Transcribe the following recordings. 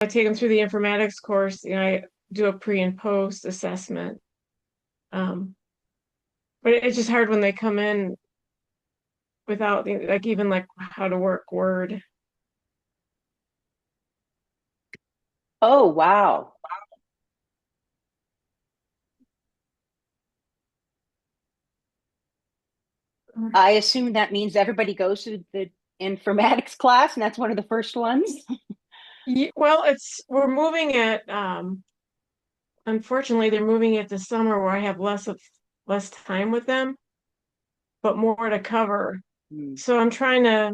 I take them through the informatics course, I do a pre and post assessment. Um, but it's just hard when they come in without like even like how to work Word. Oh, wow. I assume that means everybody goes to the informatics class, and that's one of the first ones. Yeah, well, we're moving it. Unfortunately, they're moving it to summer where I have less time with them, but more to cover. Hmm. So I'm trying to,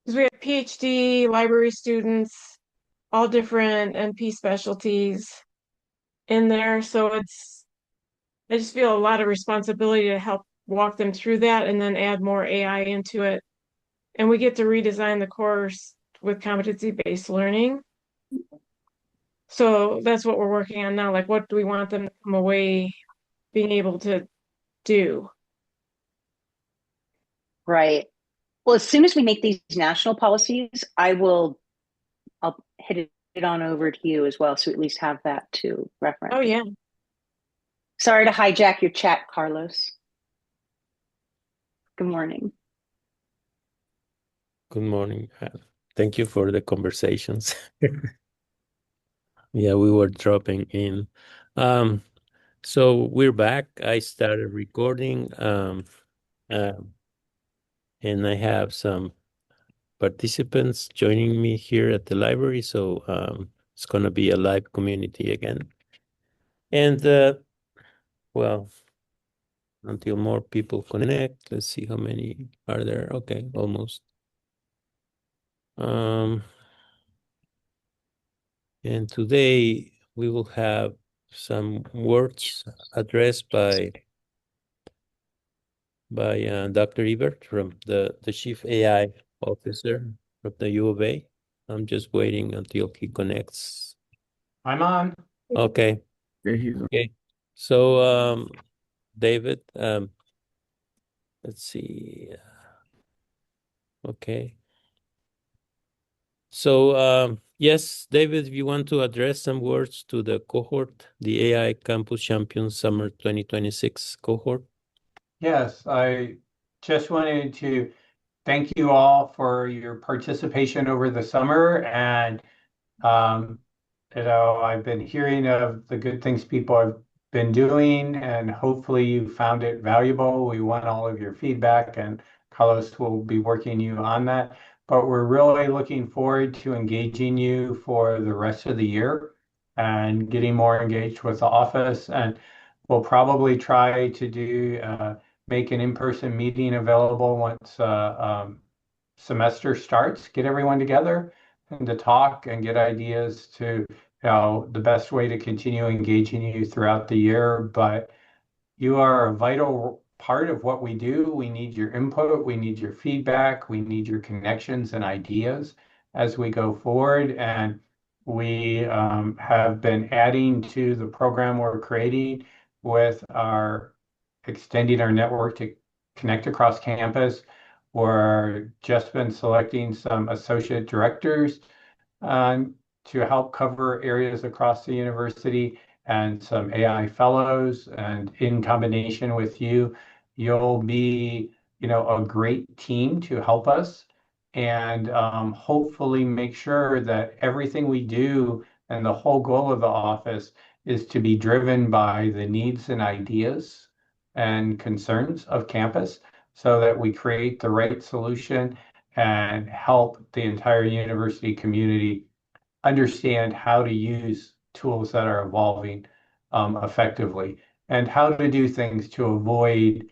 because we have PhD library students, all different NP specialties in there. So I just feel a lot of responsibility to help walk them through that and then add more AI into it. And we get to redesign the course with competency-based learning. So that's what we're working on now. Like, what do we want them to come away being able to do? Right. Well, as soon as we make these national policies, I'll hit it on over to you as well. So at least have that to reference. Oh, yeah. Sorry to hijack your chat, Carlos. Good morning. Good morning. Thank you for the conversations. Yeah, we were dropping in. Um, so we're back. I started recording, uh, and I have some participants joining me here at the library. So it's going to be a live community again. And well, until more people connect, let's see how many are there. Okay, almost. Um, and today we will have some words addressed by Dr. Ebert from the Chief AI Officer of the U of A. I'm just waiting until he connects. I'm on. Okay. Yeah, he's on. Okay. So David, let's see. Okay. So yes, David, if you want to address some words to the cohort, the AI Campus Champions Summer 2026 cohort. Yes, I just wanted to thank you all for your participation over the summer. And, um, I've been hearing of the good things people have been doing, and hopefully you found it valuable. We want all of your feedback, and Carlos will be working you on that. But we're really looking forward to engaging you for the rest of the year and getting more engaged with the office. And we'll probably try to do make an in-person meeting available once semester starts, get everyone together and to talk and get ideas to, the best way to continue engaging you throughout the year. But you are a vital part of what we do. We need your input, we need your feedback, we need your connections and ideas as we go forward. And we have been adding to the program we're creating with our extending our network to connect across campus. We're just been selecting some associate directors to help cover areas across the university and some AI fellows. And in combination with you, you'll be, a great team to help us and hopefully make sure that everything we do and the whole goal of the office is to be driven by the needs and ideas and concerns of campus so that we create the right solution and help the entire university community understand how to use tools that are evolving effectively and how to do things to avoid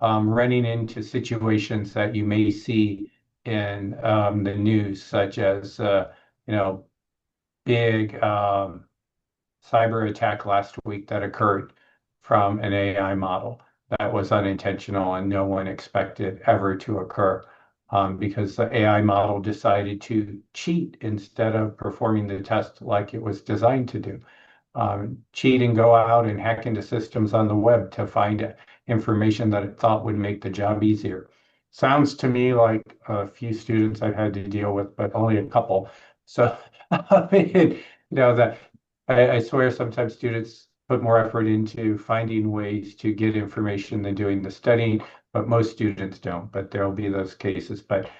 running into situations that you may see in the news, such as, big cyber attack last week that occurred from an AI model that was unintentional and no one expected ever to occur because the AI model decided to cheat instead of performing the test like it was designed to do. Cheat and go out and hack into systems on the web to find information that it thought would make the job easier. Sounds to me like a few students I've had to deal with, but only a couple, So, I mean, that I swear sometimes students put more effort into finding ways to get information than doing the studying, but most students don't. But there'll be those cases. But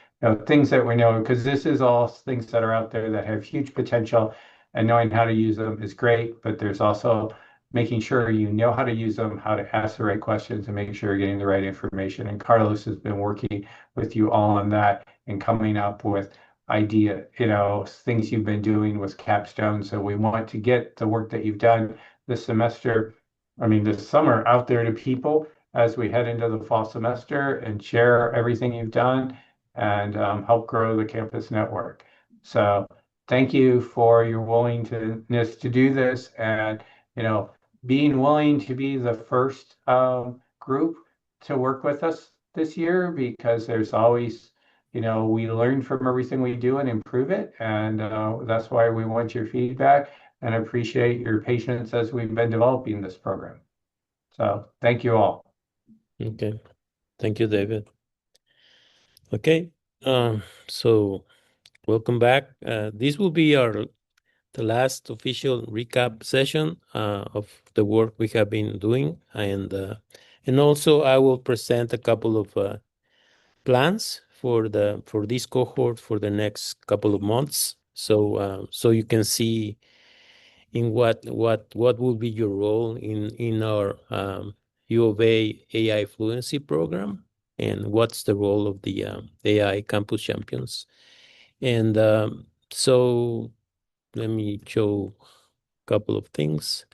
things that we know, because this is all things that are out there that have huge potential, and knowing how to use them is great. But there's also making sure you know how to use them, how to ask the right questions, and making sure you're getting the right information. And Carlos has been working with you all on that and coming up with things you've been doing with Capstone. So we want to get the work that you've done this semester, this summer, out there to people as we head into the fall semester and share everything you've done and help grow the campus network. So thank you for your willingness to do this and, being willing to be the first group to work with us this year, because there's always we learn from everything we do and improve it. And that's why we want your feedback and appreciate your patience as we've been developing this program. So thank you all. Okay. Thank you, David. Okay. So welcome back. This will be the last official recap session of the work we have been doing, and also I will present a couple of plans for this cohort for the next couple of months. So you can see in what will be your role in our U of A AI Fluency program, and what's the role of the AI Campus Champions. And so let me show a couple of things.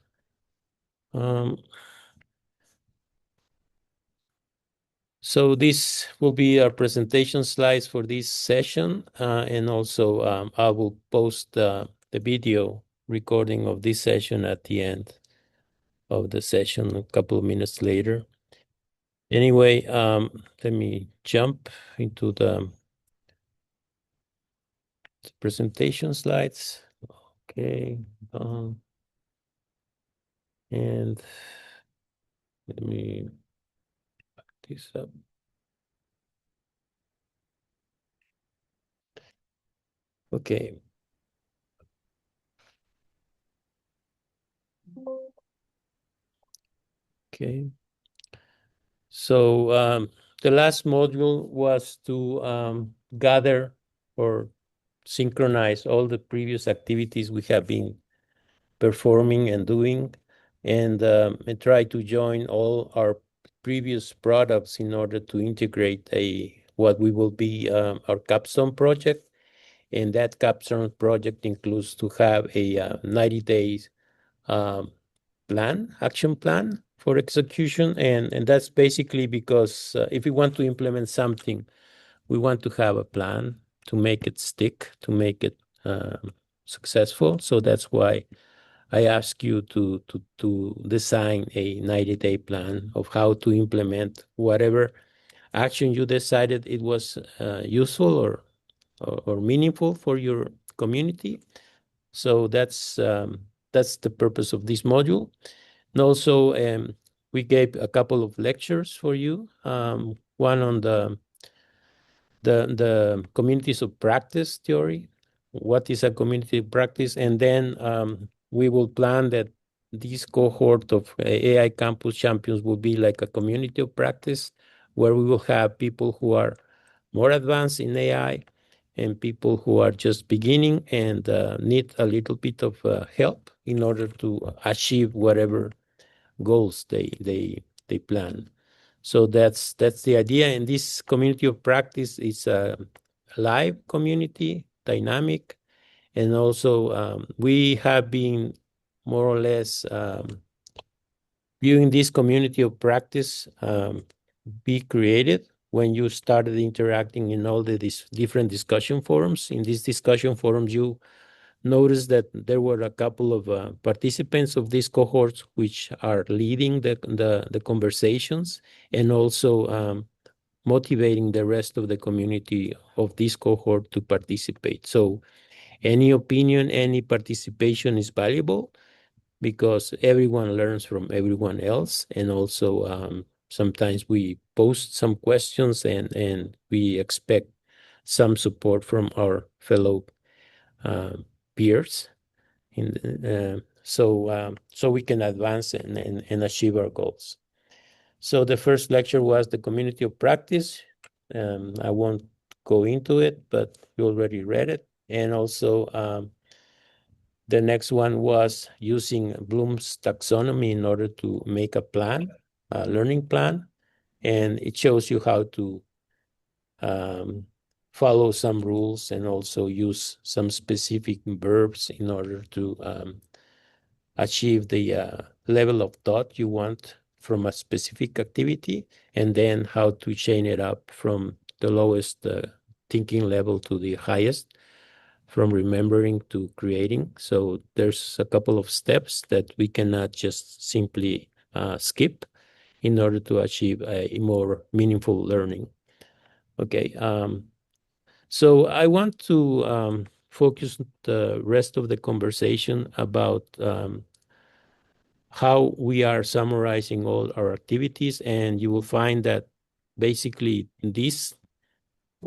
So this will be our presentation slides for this session, and also I will post the video recording of this session at the end of the session a couple of minutes later. Anyway, let me jump into the presentation slides. Okay, and let me back this up. Okay. Okay. So the last module was to gather or synchronize all the previous activities we have been performing and doing, and try to join all our previous products in order to integrate what we will be our capstone project. And that capstone project includes to have a 90 days action plan for execution. And that's basically because if we want to implement something, we want to have a plan to make it stick, to make it successful. So that's why I ask you to design a 90-day plan of how to implement whatever action you decided it was useful or meaningful for your community. So that's the purpose of this module. And also, we gave a couple of lectures for you. One on the communities of practice theory. What is a community of practice? And then we will plan that this cohort of AI Campus Champions will be like a community of practice, where we will have people who are more advanced in AI and people who are just beginning and need a little bit of help in order to achieve whatever goals they plan. So that's the idea. And this community of practice is a live community, dynamic, and also we have been more or less viewing this community of practice be created when you started interacting in all the different discussion forums. In these discussion forums, you notice that there were a couple of participants of these cohorts which are leading the conversations, and also motivating the rest of the community of this cohort to participate. So any opinion, any participation is valuable, because everyone learns from everyone else. And also sometimes we post some questions and we expect some support from our fellow peers so we can advance and achieve our goals. So the first lecture was the community of practice. I won't go into it, but you already read it. And also the next one was using Bloom's taxonomy in order to make a plan, a learning plan. And it shows you how to follow some rules and also use some specific verbs in order to achieve the level of thought you want from a specific activity, and then how to chain it up from the lowest thinking level to the highest, from remembering to creating. So there's a couple of steps that we cannot just simply skip in order to achieve a more meaningful learning. Okay, so I want to focus the rest of the conversation about how we are summarizing all our activities, and you will find that basically this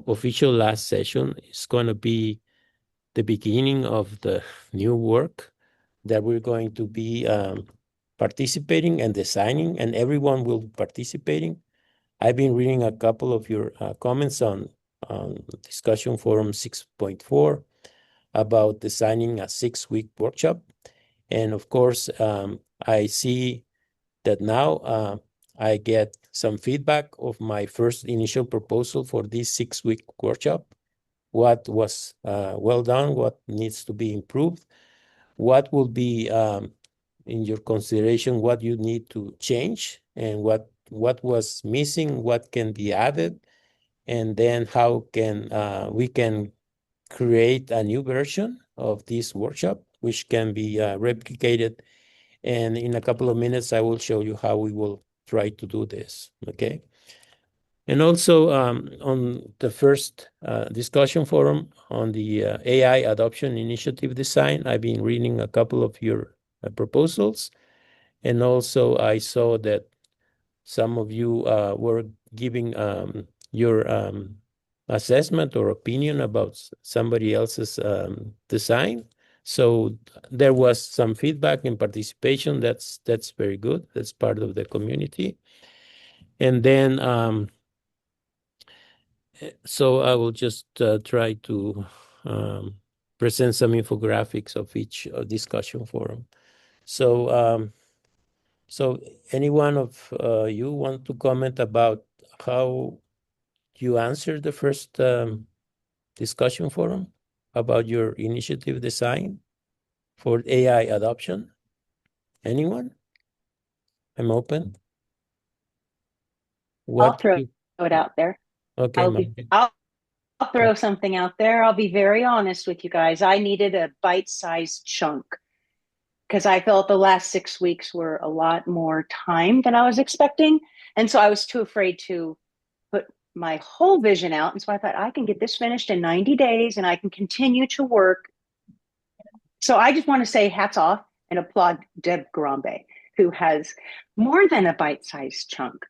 official last session is going to be the beginning of the new work that we're going to be participating and designing, and everyone will be participating. I've been reading a couple of your comments on discussion forum 6.4 about designing a 6-week workshop. And of course, I see that now I get some feedback of my first initial proposal for this 6-week workshop. What was well done, what needs to be improved, what will be in your consideration, what you need to change, and what was missing, what can be added, and then how can we can create a new version of this workshop, which can be replicated. And in a couple of minutes, I will show you how we will try to do this, okay? And also on the first discussion forum on the AI adoption initiative design, I've been reading a couple of your proposals. And also I saw that some of you were giving your assessment or opinion about somebody else's design. So there was some feedback and participation. That's very good. That's part of the community. And then so I will just try to present some infographics of each discussion forum. So so any one of you want to comment about how you answered the first discussion forum about your initiative design for AI adoption? Anyone? I'm open. I'll throw it out there. Okay, I'll throw something out there. I'll be very honest with you guys. I needed a bite-sized chunk because I felt the last 6 weeks were a lot more time than I was expecting. And so I was too afraid to put my whole vision out. And so I thought I can get this finished in 90 days and I can continue to work. So I just want to say hats off and applaud Deb Garambe, who has more than a bite-sized chunk.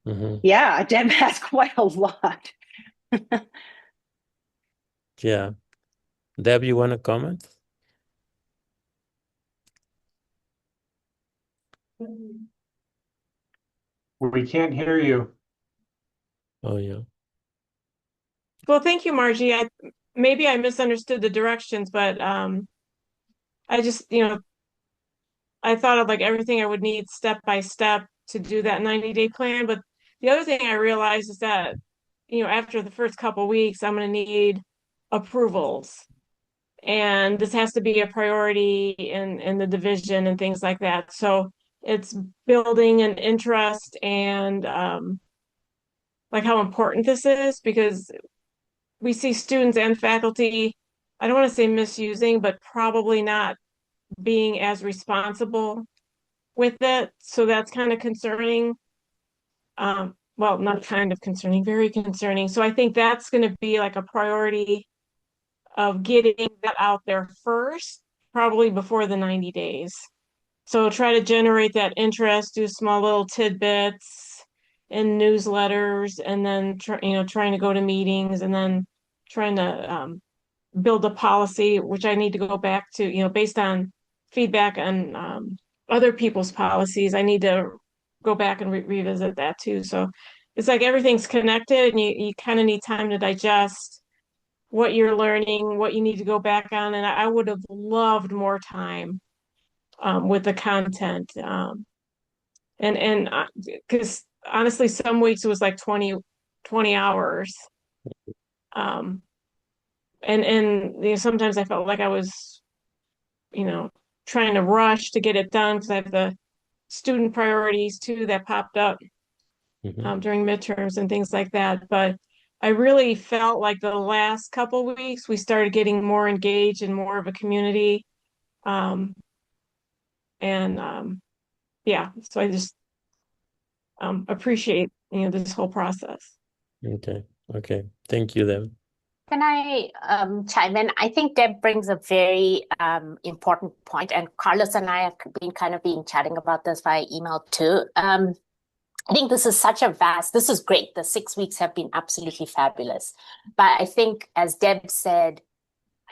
Mm-hmm. Yeah, Deb has quite a lot. Yeah. Deb, you want to comment? We can't hear you. Oh, yeah. Well, thank you, Margie. Maybe I misunderstood the directions, but I just, I thought of like everything I would need step by step to do that 90-day plan. But the other thing I realized is that, after the first couple weeks, I'm going to need approvals. And this has to be a priority in the division and things like that. So it's building an interest and like how important this is, because we see students and faculty, I don't want to say misusing, but probably not being as responsible with it. So that's kind of concerning. Well, not kind of concerning, very concerning. So I think that's going to be like a priority of getting that out there first, probably before the 90 days. So try to generate that interest, do small little tidbits in newsletters, and then trying to go to meetings, and then trying to build a policy, which I need to go back to, based on feedback and other people's policies. I need to go back and revisit that too. So it's like everything's connected, and you kind of need time to digest what you're learning, what you need to go back on. And I would have loved more time with the content. And because honestly, some weeks it was like 20 hours. Um, and sometimes I felt like I was, you know, trying to rush to get it done because I have the student priorities too that popped up Mhm. during midterms and things like that. But I really felt like the last couple weeks we started getting more engaged and more of a community. Um, and yeah, so I just appreciate this whole process. Okay. Okay. Thank you, Deb. Can I chime in? I think Deb brings a very important point, and Carlos and I have been chatting about this via email too. I think this is great. The 6 weeks have been absolutely fabulous. But I think, as Deb said,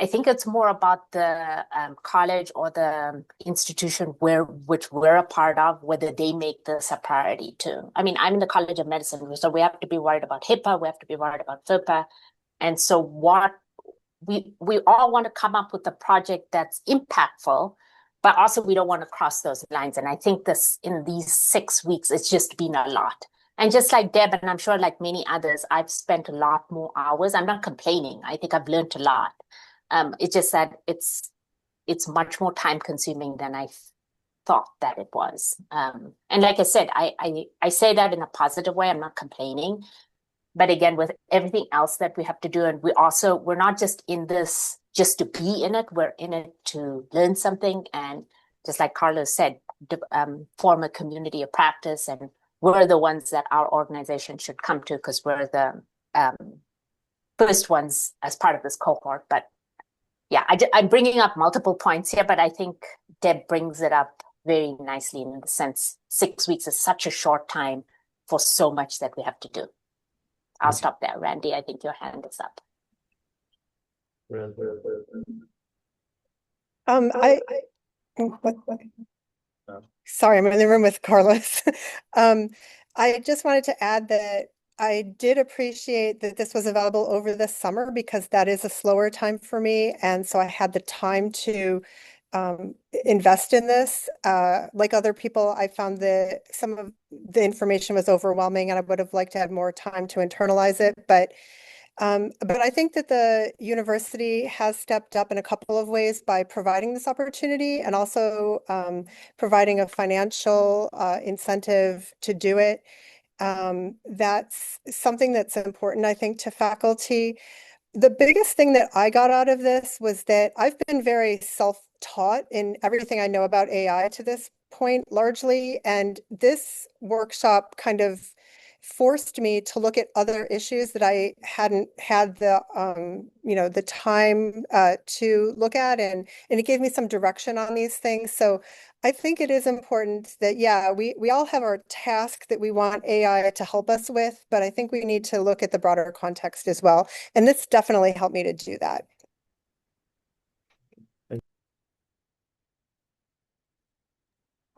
I think it's more about the college or the institution which we're a part of, whether they make this a priority too. I mean, I'm in the College of Medicine, so we have to be worried about HIPAA, we have to be worried about FERPA. And so what we all want to come up with a project that's impactful, but also we don't want to cross those lines. And I think in these 6 weeks, it's just been a lot. And just like Deb, and I'm sure like many others, I've spent a lot more hours. I'm not complaining. I think I've learned a lot. It's just that it's much more time consuming than I thought that it was. And like I said, I say that in a positive way. I'm not complaining. But again, with everything else that we have to do, and we're not just in this just to be in it, we're in it to learn something. And just like Carlos said, form a community of practice. And we're the ones that our organization should come to because we're the first ones as part of this cohort. But yeah, I'm bringing up multiple points here, but I think Deb brings it up very nicely in the sense 6 weeks is such a short time for so much that we have to do. I'll stop there. Randy, I think your hand is up. Sorry, I'm in the room with Carlos. I just wanted to add that I did appreciate that this was available over the summer because that is a slower time for me. And so I had the time to invest in this. Like other people, I found that some of the information was overwhelming and I would have liked to have more time to internalize it. But I think that the university has stepped up in a couple of ways by providing this opportunity and also providing a financial incentive to do it. That's something that's important, I think, to faculty. The biggest thing that I got out of this was that I've been very self-taught in everything I know about AI to this point, largely, and this workshop kind of forced me to look at other issues that I hadn't had the time to look at, and it gave me some direction on these things. So I think it is important that, yeah, we all have our task that we want AI to help us with, but I think we need to look at the broader context as well. And this definitely helped me to do that.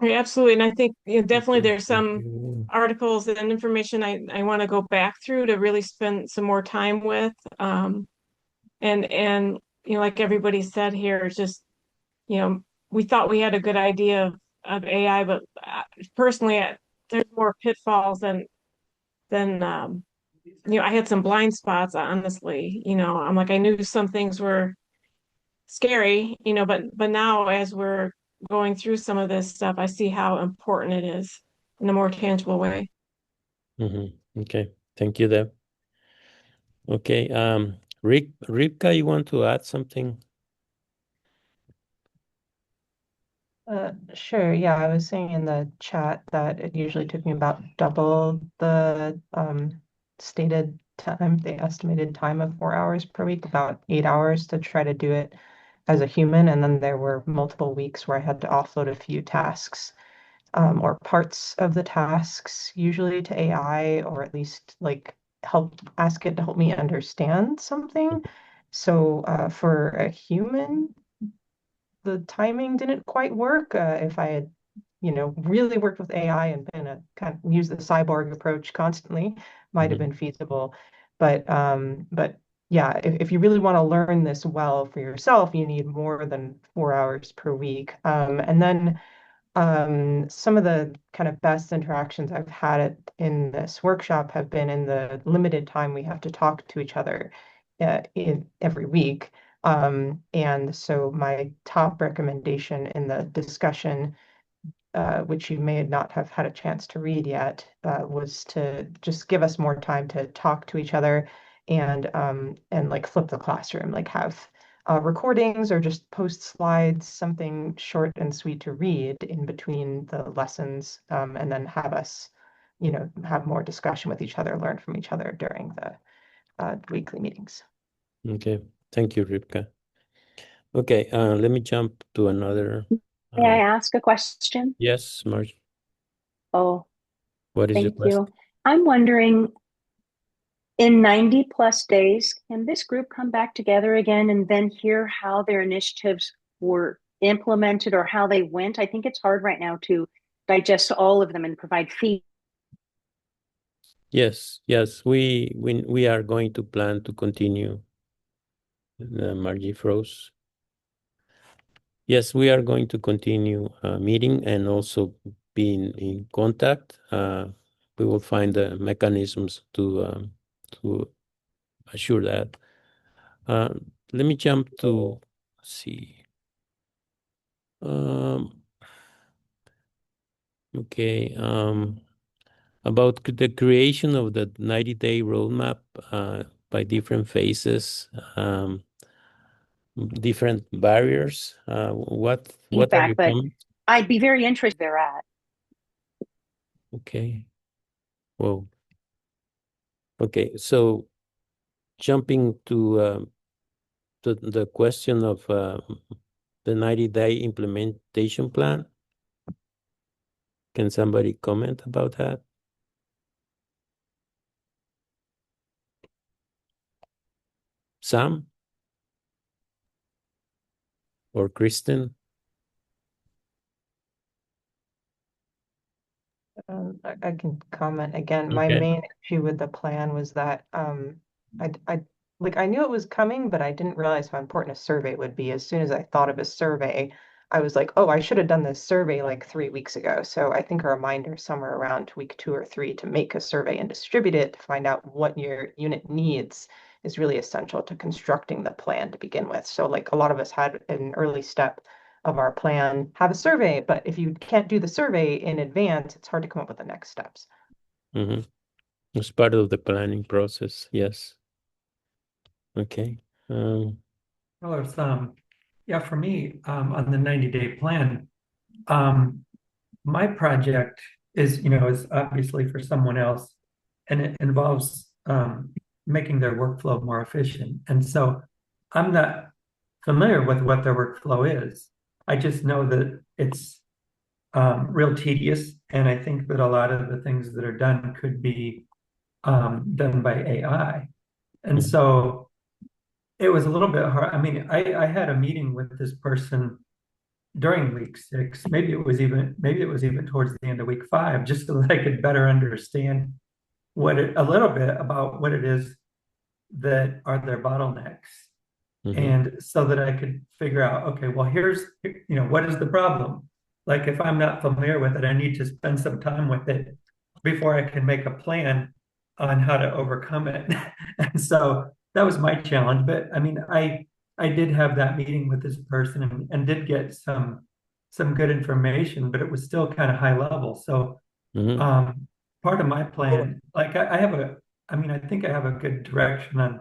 Yeah, absolutely. And I think definitely there's some articles and information I want to go back through to really spend some more time with. And like everybody said here, it's just, we thought we had a good idea of AI, but personally, there's more pitfalls than I had some blind spots, honestly. I'm like, I knew some things were scary, but now as we're going through some of this stuff, I see how important it is in a more tangible way. Okay. Thank you, Deb. Okay. Rivka, you want to add something? Sure. Yeah, I was saying in the chat that it usually took me about double the stated time, the estimated time of 4 hours per week, about 8 hours to try to do it as a human. And then there were multiple weeks where I had to offload a few tasks or parts of the tasks, usually to AI, or at least like ask it to help me understand something. So for a human, the timing didn't quite work. If I had, really worked with AI and been a kind of use the cyborg approach constantly, might have Mhm. been feasible. But yeah, if you really want to learn this well for yourself, you need more than 4 hours per week. And then some of the kind of best interactions I've had in this workshop have been in the limited time we have to talk to each other in every week. And so my top recommendation in the discussion, which you may not have had a chance to read yet, was to just give us more time to talk to each other and like flip the classroom, like have recordings or just post slides, something short and sweet to read in between the lessons, and then have us, have more discussion with each other, learn from each other during the weekly meetings. Okay. Thank you, Rivka. Okay, let me jump to another. May I ask a question? Yes, Marge. Oh, What is your thank question? you. I'm wondering, in 90 plus days, can this group come back together again and then hear how their initiatives were implemented or how they went? I think it's hard right now to digest all of them and provide feedback. Yes, yes, we are going to plan to continue. Margie froze. Yes, we are going to continue meeting and also being in contact. We will find the mechanisms to assure that. Let me jump to see. Okay. About the creation of the 90-day roadmap by different phases, different barriers. What are your But comments? I'd be very interested where they're at. Okay. Well, okay. So jumping to the question of the 90-day implementation plan, can somebody comment about that? Sam or Kristen? I can comment again. My Okay. main issue with the plan was that I like I knew it was coming, but I didn't realize how important a survey would be. As soon as I thought of a survey, I was like, oh, I should have done this survey like 3 weeks ago. So I think a reminder somewhere around week 2 or 3 to make a survey and distribute it to find out what your unit needs is really essential to constructing the plan to begin with. So like a lot of us had an early step of our plan, have a survey, but if you can't do the survey in advance, it's hard to come up with the next steps. Mm-hmm. It's part of the planning process. Yes. Okay. Hello, Sam. Yeah, for me, on the 90-day plan, um, my project is obviously for someone else, and it involves making their workflow more efficient. And so I'm not familiar with what their workflow is. I just know that it's real tedious, and I think that a lot of the things that are done could be done by AI. And so it was a little bit hard. I mean, I had a meeting with this person during week 6. Maybe it was even towards the end of week 5, just so that I could better understand a little bit about what it is that are their bottlenecks. Mm-hmm. And so that I could figure out, okay, well, what is the problem? Like if I'm not familiar with it, I need to spend some time with it before I can make a plan on how to overcome it. And so that was my challenge. But I mean, I did have that meeting with this person and did get some good information, but it was still kind of high level. So Mm-hmm. part of my plan, like I think I have a good direction on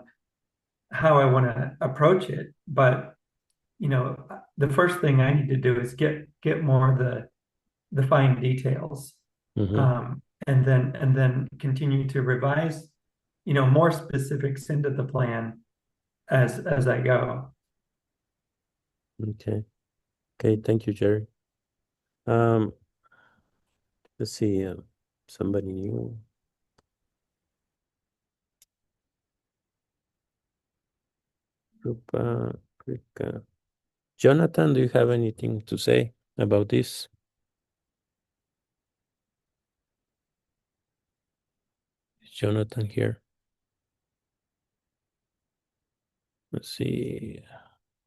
how I want to approach it. But the first thing I need to do is get more of the fine details, Mm-hmm. and then continue to revise, more specifics into the plan as I go. Okay. Okay. Thank you, Jerry. Um, let's see. Somebody new. Quick, Jonathan, do you have anything to say about this? Is Jonathan here? Let's see.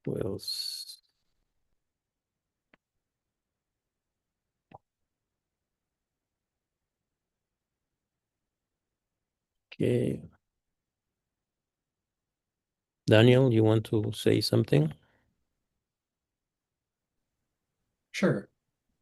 Who else? Okay. Daniel, you want to say something? Sure.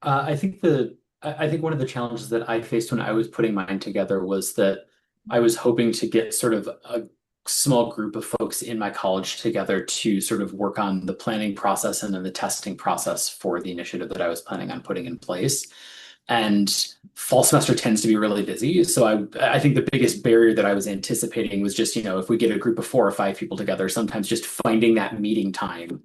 I think one of the challenges that I faced when I was putting mine together was that I was hoping to get sort of a small group of folks in my college together to sort of work on the planning process and then the testing process for the initiative that I was planning on putting in place. And fall semester tends to be really busy. So I think the biggest barrier that I was anticipating was just, if we get a group of 4 or 5 people together, sometimes just finding that meeting time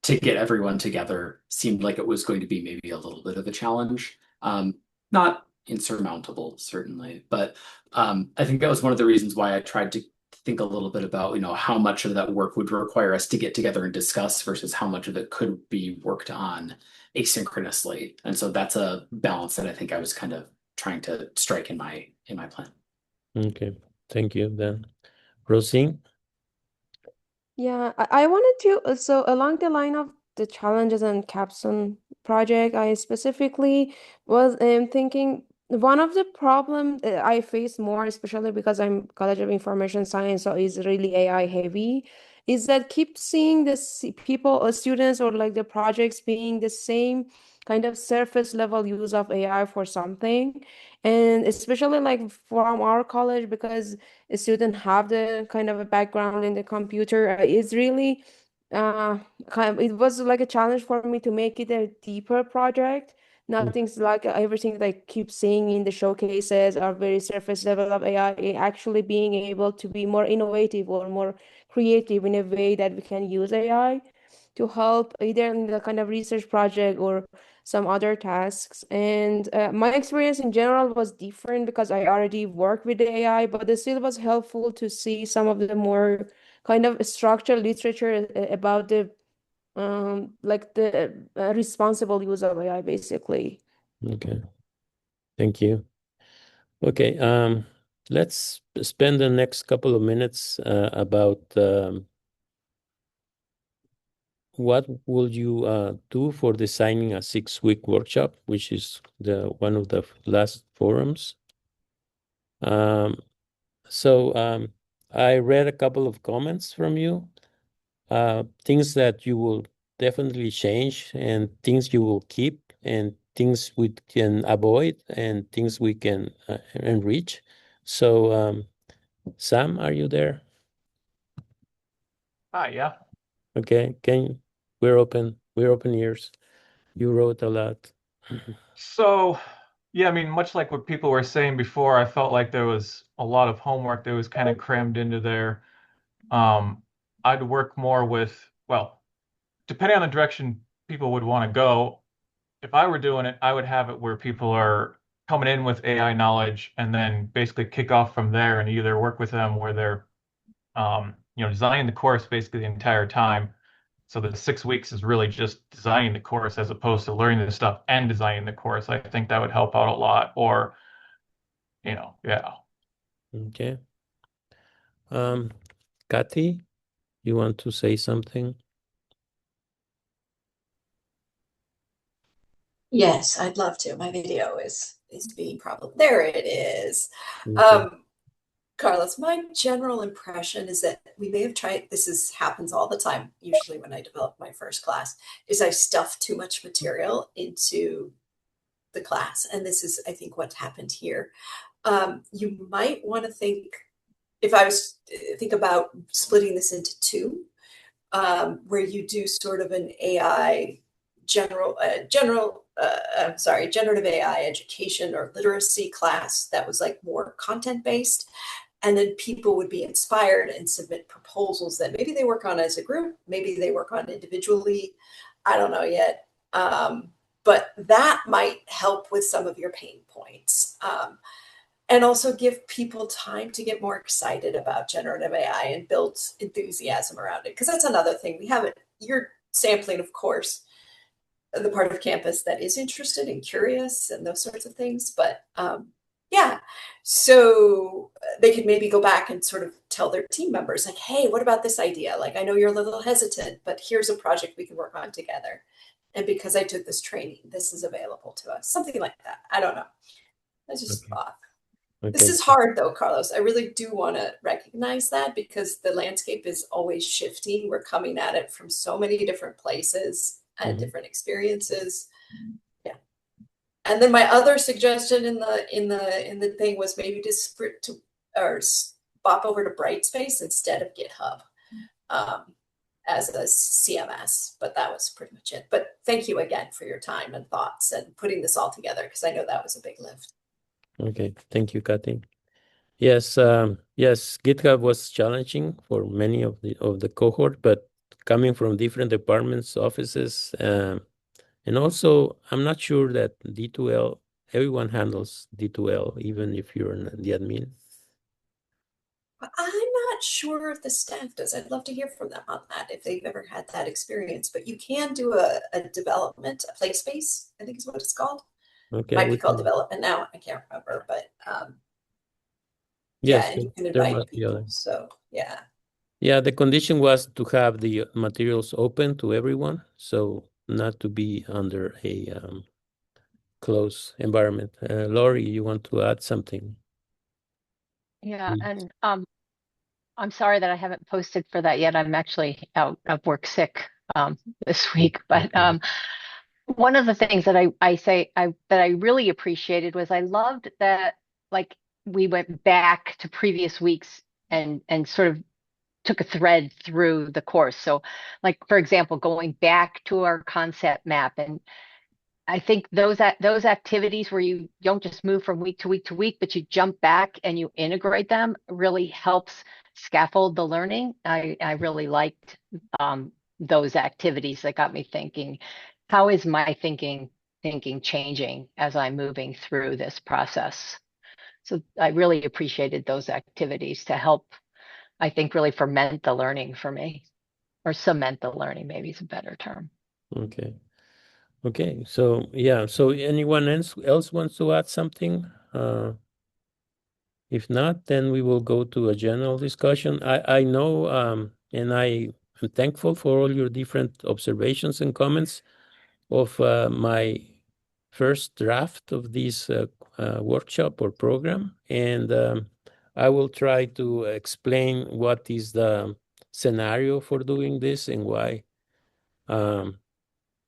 to get everyone together seemed like it was going to be maybe a little bit of a challenge. Not insurmountable, certainly, but I think that was one of the reasons why I tried to think a little bit about, how much of that work would require us to get together and discuss versus how much of it could be worked on asynchronously. And so that's a balance that I think I was kind of trying to strike in my plan. Okay, thank you then. Rosie? Yeah, I wanted to, so along the line of the challenges and capstone project, I specifically was thinking one of the problems that I face more, especially because I'm College of Information Science, so it's really AI heavy, is that keep seeing this people or students or like the projects being the same kind of surface level use of AI for something. And especially like from our college, because a student have the kind of a background in the computer, it's really it was like a challenge for me to make it a deeper project. Nothing's like everything that I keep seeing in the showcases are very surface level of AI, actually being able to be more innovative or more creative in a way that we can use AI to help either in the kind of research project or some other tasks. And my experience in general was different because I already worked with the AI, but it still was helpful to see some of the more kind of structured literature about the like the responsible use of AI, basically. Okay, thank you. Okay, let's spend the next couple of minutes about what will you do for designing a 6-week workshop, which is one of the last forums. So I read a couple of comments from you, things that you will definitely change and things you will keep and things we can avoid and things we can enrich. So Sam, are you there? Yeah. Okay, we're open ears. You wrote a lot. So, yeah, I mean, much like what people were saying before, I felt like there was a lot of homework that was kind of crammed into there. I'd work more with, well, depending on the direction people would want to go, if I were doing it, I would have it where people are coming in with AI knowledge and then basically kick off from there and either work with them where they're, designing the course basically the entire time. So the 6 weeks is really just designing the course as opposed to learning the stuff and designing the course. I think that would help out a lot. Or, yeah. Okay. Kathy, you want to say something? Yes, I'd love to. My video is being probably there. It is. Okay. Carlos, my general impression is that we may have tried, happens all the time, usually when I develop my first class, is I stuff too much material into the class. And this is, I think, what happened here. You might want to think, if I was think about splitting this into two, where you do sort of an AI generative AI education or literacy class that was like more content based. And then people would be inspired and submit proposals that maybe they work on as a group, maybe they work on individually. I don't know yet. But that might help with some of your pain points. and also give people time to get more excited about generative AI and build enthusiasm around it. Because that's another thing we haven't, you're sampling, of course, the part of campus that is interested and curious and those sorts of things. But yeah, so they could maybe go back and sort of tell their team members, like, hey, what about this idea? Like, I know you're a little hesitant, but here's a project we can work on together. And because I took this training, this is available to us. Something like that. I don't know. I just thought. This Okay. is hard though, Carlos. I really do want to recognize that because the landscape is always shifting. We're coming at it from so many different places and different experiences. Yeah. And then my other suggestion in the thing was maybe to swap over to Brightspace instead of GitHub as a CMS. But that was pretty much it. But thank you again for your time and thoughts and putting this all together because I know that was a big lift. Okay, thank you, Kathy. Yes, yes, GitHub was challenging for many of the cohort, but coming from different departments, offices, and also I'm not sure that D2L, everyone handles D2L, even if you're the admin. I'm not sure if the staff does. I'd love to hear from them on that if they've ever had that experience. But you can do a development, a play space, I think is what it's called. Okay, Might be we called can, development now. I can't remember, but yes, yeah, and you can there invite must be people. others. So yeah. Yeah, the condition was to have the materials open to everyone, so not to be under a closed environment. Lori, you want to add something? Yeah, Please. and I'm sorry that I haven't posted for that yet. I'm actually out of work sick this week, but Okay. one of the things that I really appreciated was I loved that, like, we went back to previous weeks and sort of took a thread through the course. So, like, for example, going back to our concept map, and I think those activities where you don't just move from week to week to week, but you jump back and you integrate them really helps scaffold the learning. I really liked those activities that got me thinking, how is my thinking changing as I'm moving through this process? So I really appreciated those activities to help, I think, really ferment the learning for me, or cement the learning, maybe is a better term. Okay. Okay. So yeah. So anyone else wants to add something? If not, then we will go to a general discussion. I know, and I am thankful for all your different observations and comments of my first draft of this workshop or program, and I will try to explain what is the scenario for doing this and why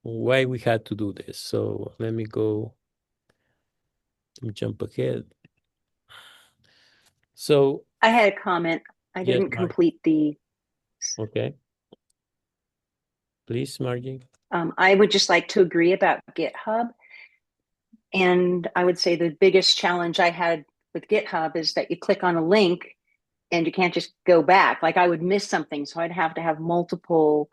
we had to do this. So let me jump ahead. So I had a comment. I yes, didn't Margie. complete the. Okay. Please, Margie. I would just like to agree about GitHub. And I would say the biggest challenge I had with GitHub is that you click on a link and you can't just go back. Like, I would miss something. So I'd have to have multiple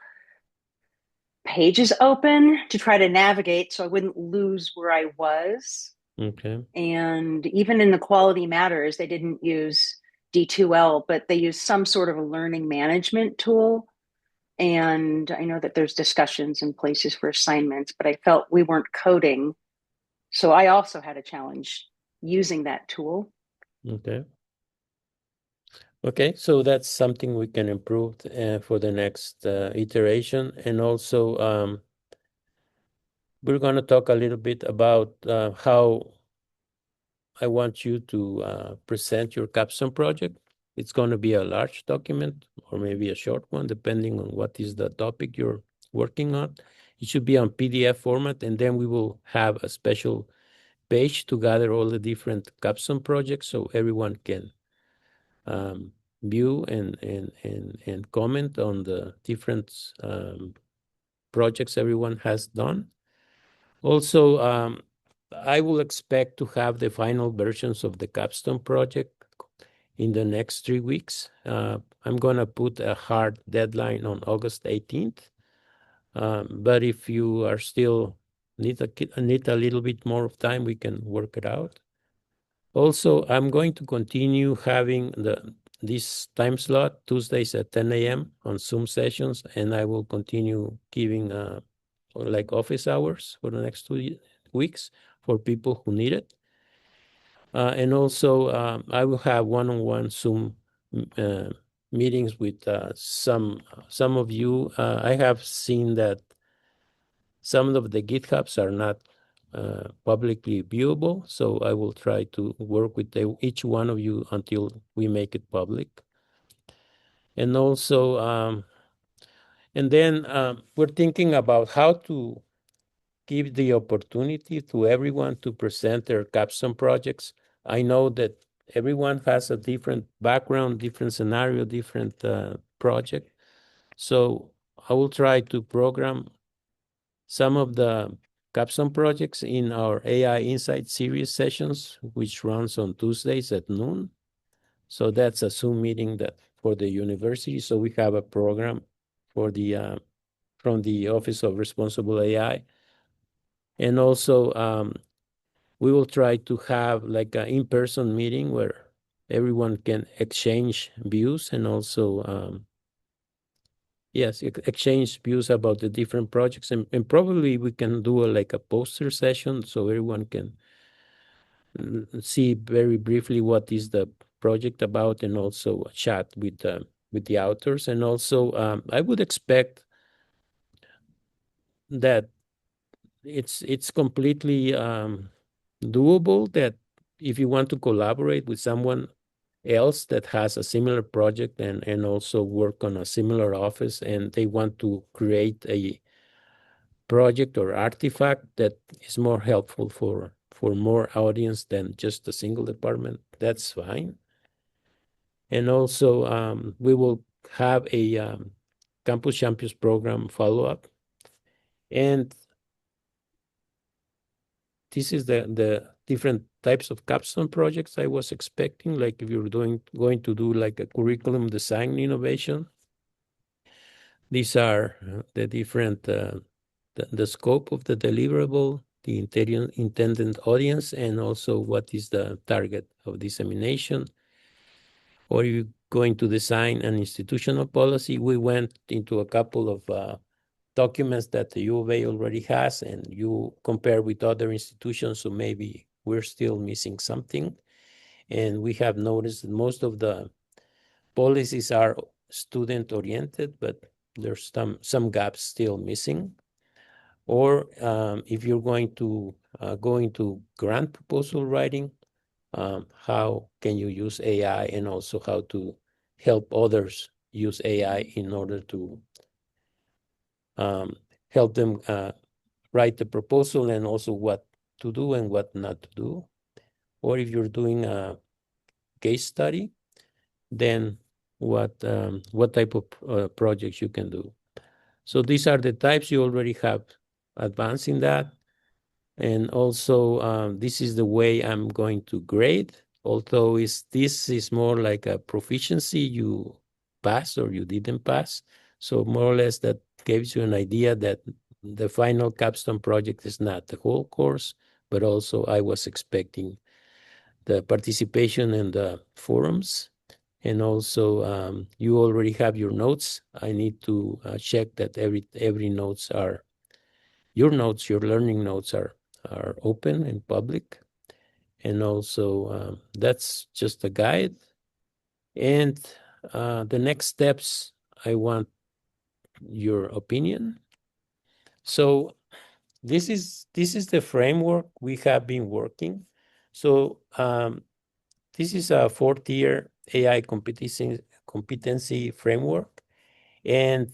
pages open to try to navigate so I wouldn't lose where I was. Okay. And even in the Quality Matters, they didn't use D2L, but they used some sort of a learning management tool. And I know that there's discussions in places for assignments, but I felt we weren't coding. So I also had a challenge using that tool. Okay. Okay, so that's something we can improve for the next iteration. And also, we're going to talk a little bit about how I want you to present your capstone project. It's going to be a large document or maybe a short one, depending on what is the topic you're working on. It should be on PDF format, and then we will have a special page to gather all the different capstone projects so everyone can view and comment on the different projects everyone has done. Also, I will expect to have the final versions of the capstone project in the next 3 weeks. I'm going to put a hard deadline on August 18th. But if you are still need a little bit more of time, we can work it out. Also, I'm going to continue having this time slot Tuesdays at 10 a.m. on Zoom sessions, and I will continue giving like office hours for the next 2 weeks for people who need it. And also, I will have one-on-one Zoom meetings with some of you. I have seen that some of the GitHubs are not publicly viewable, so I will try to work with each one of you until we make it public. And also, and then we're thinking about how to give the opportunity to everyone to present their capstone projects. I know that everyone has a different background, different scenario, different project. So I will try to program some of the capstone projects in our AI Insight series sessions, which runs on Tuesdays at noon. So that's a Zoom meeting that for the university. So we have a program for the from the Office of Responsible AI. And also we will try to have like an in-person meeting where everyone can exchange views and also yes, exchange views about the different projects, and probably we can do like a poster session so everyone can see very briefly what is the project about, and also chat with the authors. And also, I would expect that it's completely doable that if you want to collaborate with someone else that has a similar project and also work on a similar office, and they want to create a project or artifact that is more helpful for more audience than just a single department, that's fine. And also we will have a Campus Champions program follow-up. And this is the different types of capstone projects I was expecting, like if you're going to do like a curriculum design innovation. These are the different, the scope of the deliverable, the intended audience, and also what is the target of dissemination. Or you're going to design an institutional policy. We went into a couple of documents that the U of A already has, and you compare with other institutions, so maybe we're still missing something. And we have noticed that most of the policies are student-oriented, but there's some gaps still missing. Or if you're going to go into grant proposal writing, how can you use AI, and also how to help others use AI in order to help them write the proposal, and also what to do and what not to do. Or if you're doing a case study, then what type of projects you can do. So these are the types. You already have advanced in that. And also this is the way I'm going to grade, although this is more like a proficiency, you pass or you didn't pass. So more or less that gives you an idea that the final capstone project is not the whole course, but also I was expecting the participation in the forums. And also you already have your notes. I need to check that every notes are, your learning notes are open and public. And also that's just a guide. And the next steps, I want your opinion. So this is the framework we have been working. So this is a 4-tier AI competency framework, and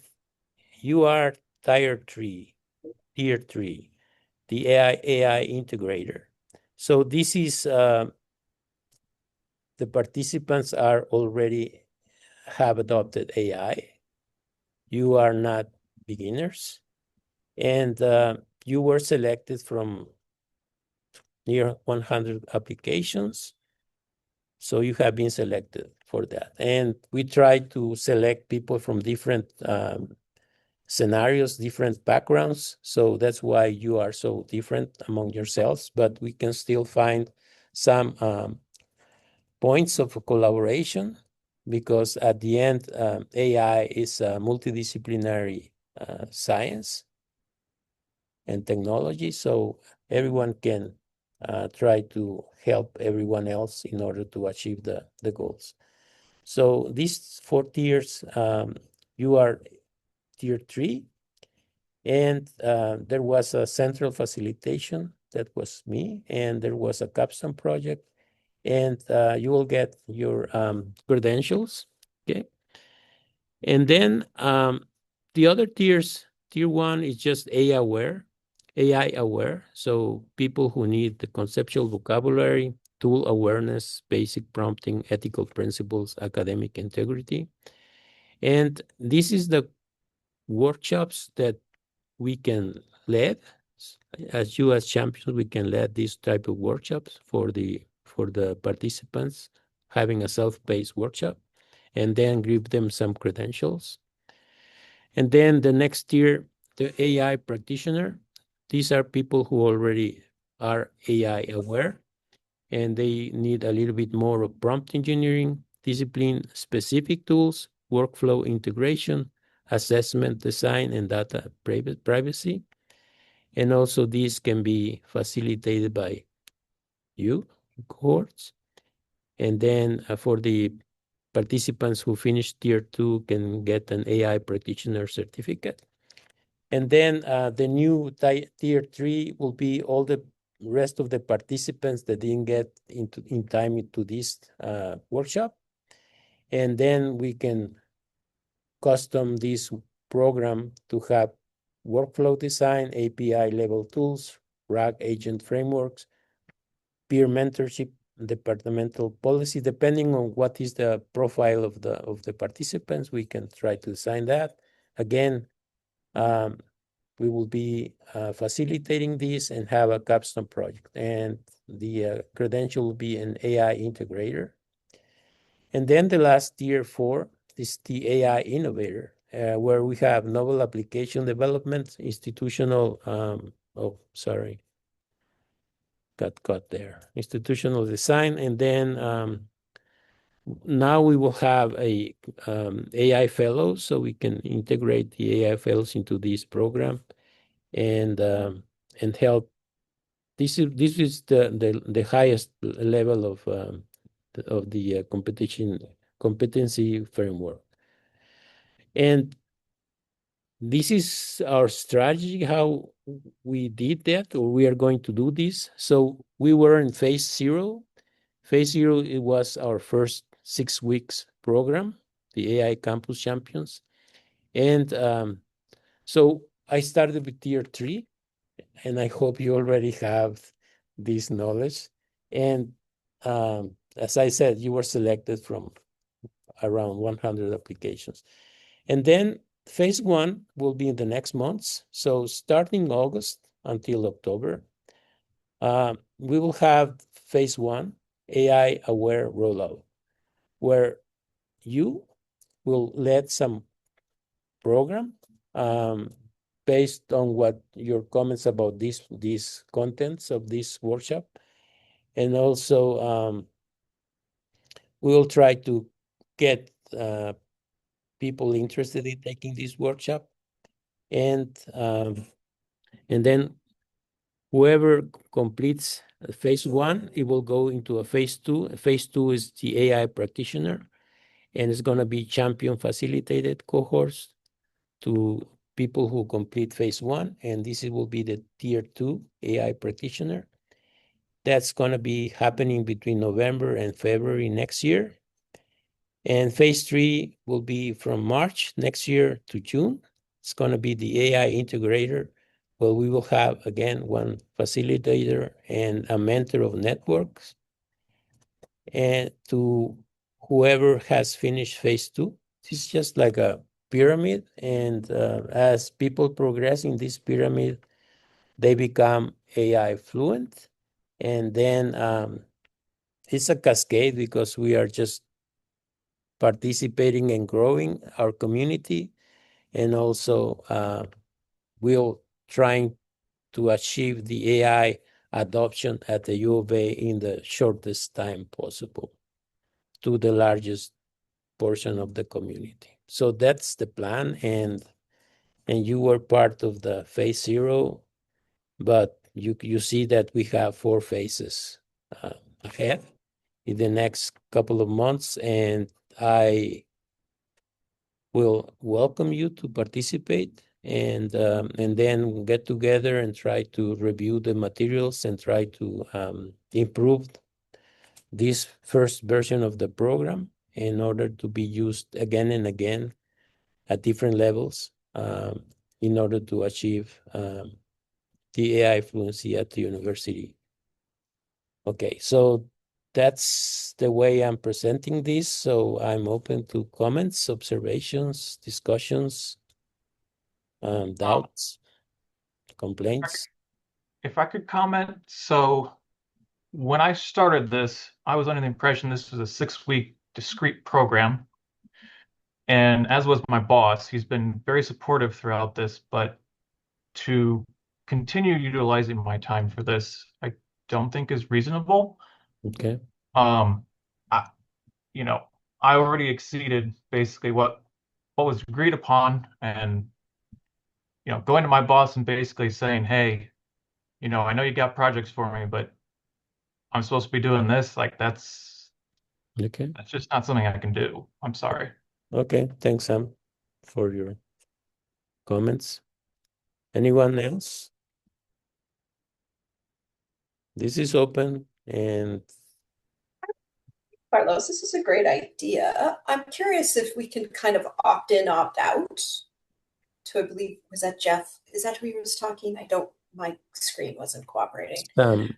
you are tier 3, the AI integrator. So this is the participants are already have adopted AI. You are not beginners, and you were selected from near 100 applications. So you have been selected for that. And we try to select people from different scenarios, different backgrounds. So that's why you are so different among yourselves, but we can still find some points of collaboration, because at the end, AI is a multidisciplinary science and technology, so everyone can try to help everyone else in order to achieve the goals. So these 4 tiers, you are tier 3, and there was a central facilitation, that was me, and there was a capstone project, and you will get your credentials, okay? And then the other tiers, tier 1 is just AI aware. So people who need the conceptual vocabulary, tool awareness, basic prompting, ethical principles, academic integrity. And this is the workshops that we can lead. As you as champions, we can lead these type of workshops for the participants, having a self-paced workshop, and then give them some credentials. And then the next tier, the AI practitioner. These are people who already are AI aware, and they need a little bit more of prompt engineering, discipline-specific tools, workflow integration, assessment design, and data privacy. And also these can be facilitated by you, cohorts. And then for the participants who finish tier 2 can get an AI practitioner certificate. And then the new tier 3 will be all the rest of the participants that didn't get in time into this workshop. And then we can custom this program to have workflow design, API level tools, RAG agent frameworks, peer mentorship, departmental policy. Depending on what is the profile of the participants, we can try to design that. Again, we will be facilitating this and have a capstone project. And the credential will be an AI integrator. And then the last tier 4 is the AI innovator, where we have novel application development, institutional, got caught there, institutional design. And then now we will have a AI fellow, so we can integrate the AI fellows into this program and help. This is the highest level of the competency framework. And this is our strategy, how we did that, or we are going to do this. So we were in phase 0. Phase 0, it was our first 6 weeks program, the AI Campus Champions. And so I started with tier 3, and I hope you already have this knowledge. And as I said, you were selected from around 100 applications. And then phase 1 will be in the next months. So starting August until October, we will have phase 1, AI aware rollout, where you will lead some program based on what your comments about these contents of this workshop. And also we will try to get people interested in taking this workshop. And then whoever completes phase 1, it will go into a phase 2. Phase 2 is the AI practitioner, and it's going to be champion facilitated cohorts to people who complete phase 1, and this will be the tier 2 AI practitioner. That's going to be happening between November and February next year. And phase 3 will be from March next year to June. It's going to be the AI integrator, where we will have, again, one facilitator and a mentor of networks. And to whoever has finished phase 2, it's just like a pyramid. And as people progress in this pyramid, they become AI fluent. And then it's a cascade, because we are just participating and growing our community, and also we're trying to achieve the AI adoption at the U of A in the shortest time possible. to the largest portion of the community. So that's the plan, and you were part of the phase 0, but you see that we have 4 phases ahead in the next couple of months, and I will welcome you to participate, and then get together and try to review the materials and try to improve this first version of the program in order to be used again and again at different levels in order to achieve the AI fluency at the university. Okay, so that's the way I'm presenting this. So I'm open to comments, observations, discussions, doubts, complaints. If I could comment, so when I started this, I was under the impression this was a 6-week discrete program. And as was my boss, he's been very supportive throughout this, but to continue utilizing my time for this, I don't think is reasonable. Okay. I, I already exceeded basically what was agreed upon, and going to my boss and basically saying, hey, I know you got projects for me, but I'm supposed to be doing this. Like that's just not something I can do. I'm sorry. Okay, thanks, Sam, for your comments. Anyone else? This is open, and Carlos, this is a great idea. I'm curious if we can kind of opt in, opt out to, I believe, was that Jeff? Is that who he was talking? My screen wasn't cooperating. I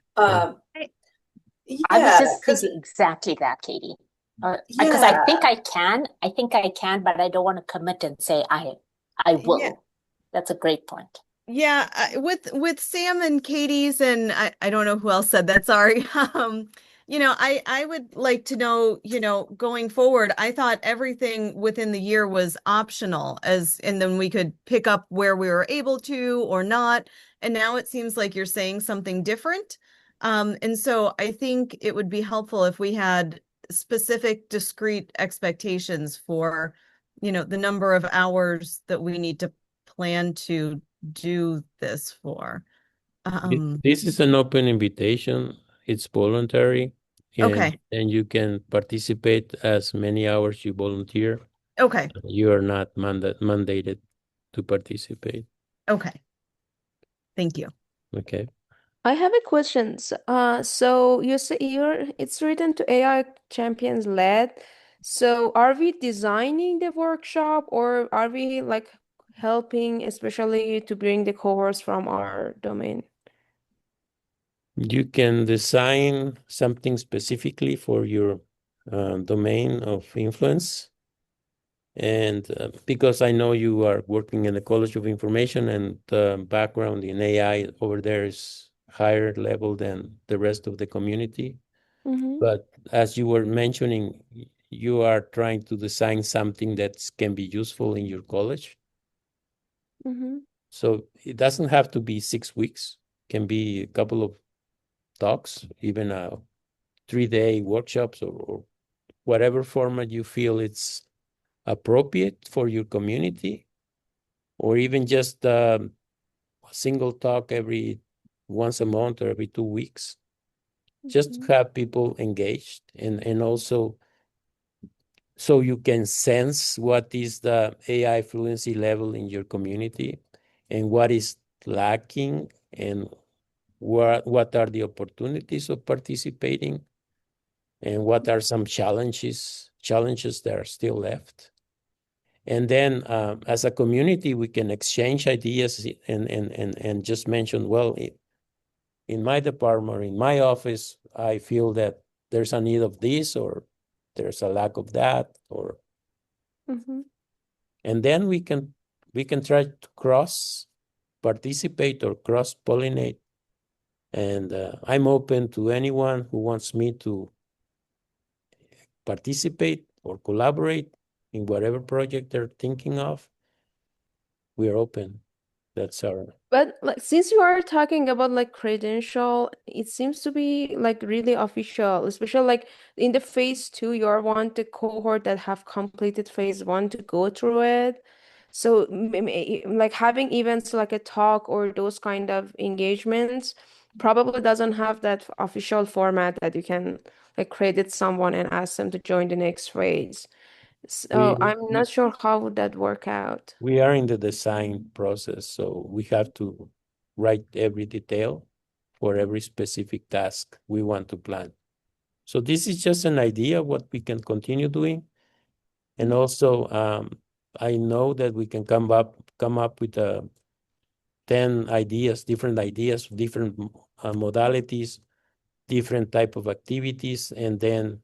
was just thinking exactly that, Katie. Because I think I can, but I don't want to commit and say I will. Yeah. That's a great point. Yeah, with Sam and Katie's, and I don't know who else said that, sorry. I would like to know, going forward, I thought everything within the year was optional and then we could pick up where we were able to or not. And now it seems like you're saying something different. And so I think it would be helpful if we had specific, discrete expectations for, the number of hours that we need to plan to do this for. This is an open invitation. It's voluntary. Okay. And you can participate as many hours you volunteer. Okay. You are not mandated to participate. Okay. Thank you. Okay. I have a question. So you say it's written to AI champions led. So are we designing the workshop, or are we like helping, especially to bring the cohorts from our domain? You can design something specifically for your domain of influence. And because I know you are working in the College of Information, and the background in AI over there is higher level than the rest of the community. Mm-hmm. But as you were mentioning, you are trying to design something that can be useful in your college. Mm-hmm. So it doesn't have to be 6 weeks. It can be a couple of talks, even a 3-day workshops, or whatever format you feel it's appropriate for your community, or even just a single talk every once a month or every 2 weeks, just to have people engaged, and also so you can sense what is the AI fluency level in your community and what is lacking, and what are the opportunities of participating, and what are some challenges that are still left. And then as a community, we can exchange ideas and just mention, well, in my department or in my office, I feel that there's a need of this, or there's a lack of that, or and then we can try to cross participate or cross pollinate. And I'm open to anyone who wants me to participate or collaborate in whatever project they're thinking of. We are open. That's our But like since you are talking about like credential, it seems to be like really official, especially like in the phase 2, you are want the cohort that have completed phase 1 to go through it. So like having events like a talk or those kind of engagements probably doesn't have that official format that you can like credit someone and ask them to join the next phase. So I'm we not sure how would that work out. we are in the design process, so we have to write every detail for every specific task we want to plan. So this is just an idea of what we can continue doing. And also, I know that we can come up with 10 ideas, different modalities, different type of activities, and then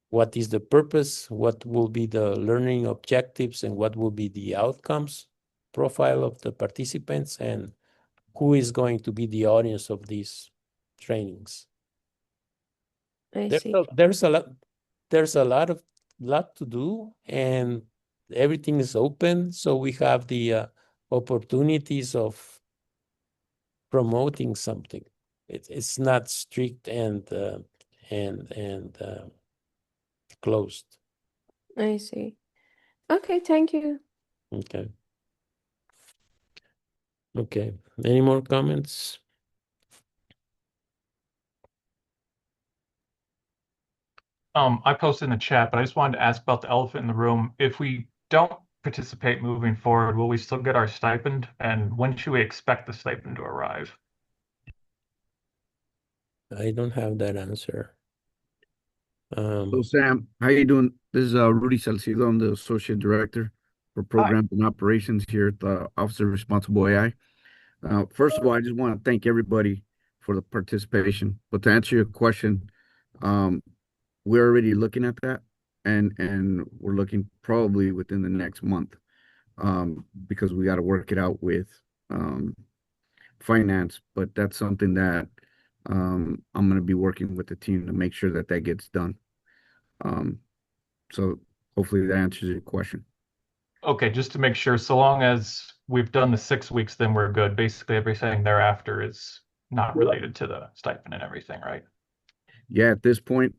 what is the purpose, what will be the learning objectives, and what will be the outcomes profile of the participants, and who is going to be the audience of these trainings. I There's see. there's a lot to do, and everything is open, so we have the opportunities of promoting something. It's not strict and closed. I see. Okay, thank you. Okay. Okay. Any more comments? I posted in the chat, but I just wanted to ask about the elephant in the room. If we don't participate moving forward, will we still get our stipend? And when should we expect the stipend to arrive? I don't have that answer. So Sam, how you doing? This is Rudy Salcido. I'm the Associate Director for Programs and Operations here at the Office of Responsible AI. First of all, I just want to thank everybody for the participation. But to answer your question, we're already looking at that, and we're looking probably within the next month, because we got to work it out with finance. But that's something that I'm going to be working with the team to make sure that that gets done. So hopefully that answers your question. Okay, just to make sure, so long as we've done the 6 weeks, then we're good. Basically, everything thereafter is not related to the stipend and everything, right? Yeah, at this point,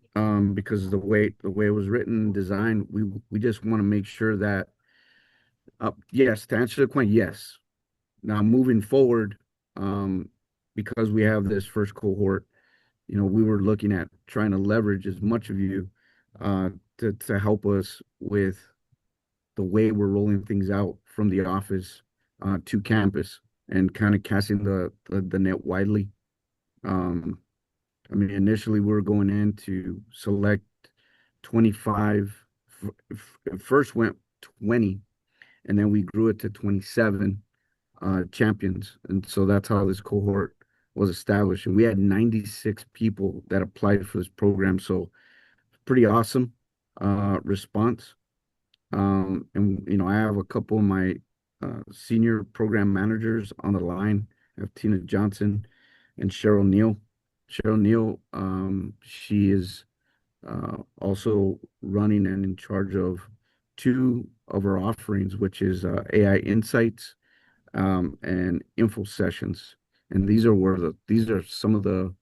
because of the way it was written and designed, we just want to make sure that, yes, to answer the question, yes. Now moving forward, because we have this first cohort, we were looking at trying to leverage as much of you to help us with the way we're rolling things out from the office to campus and kind of casting the net widely. I mean, initially we were going in to select 25. First went 20, and then we grew it to 27 champions. And so that's how this cohort was established. And we had 96 people that applied for this program. So pretty awesome response. And I have a couple of my senior program managers on the line. I have Tina Johnson and Cheryl Neal. Cheryl Neal, she is also running and in charge of 2 of our offerings, which is AI Insights and Info Sessions. And these are some of the